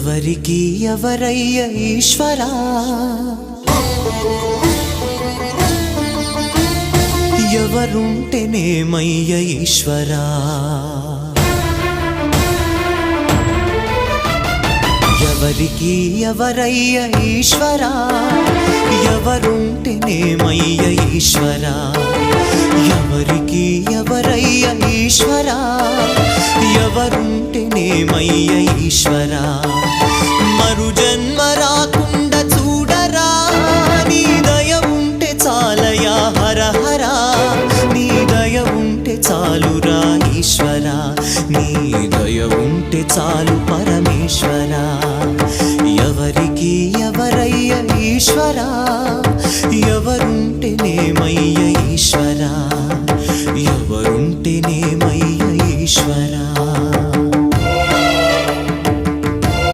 ఎవరికి ఎవరయ్య ఈశ్వరా ఎవరుంటేనేమయ్య ఈశ్వరా ఎవరికి ఎవరయ్య ఈశ్వరా ఎవరుంటేనేమయ్య ఈశ్వరా ఎవరికి ఎవరయ్య ఈశ్వరా ఎవరుంటేనేమయ్య ఈశ్వరా మరు జన్మ రాకుండా చూడరా నీ దయ ఉంటే చాలయా హర హర నీ దయ ఉంటే చాలురా ఈశ్వరా నీ దయ ఉంటే చాలు పరమేశ్వరా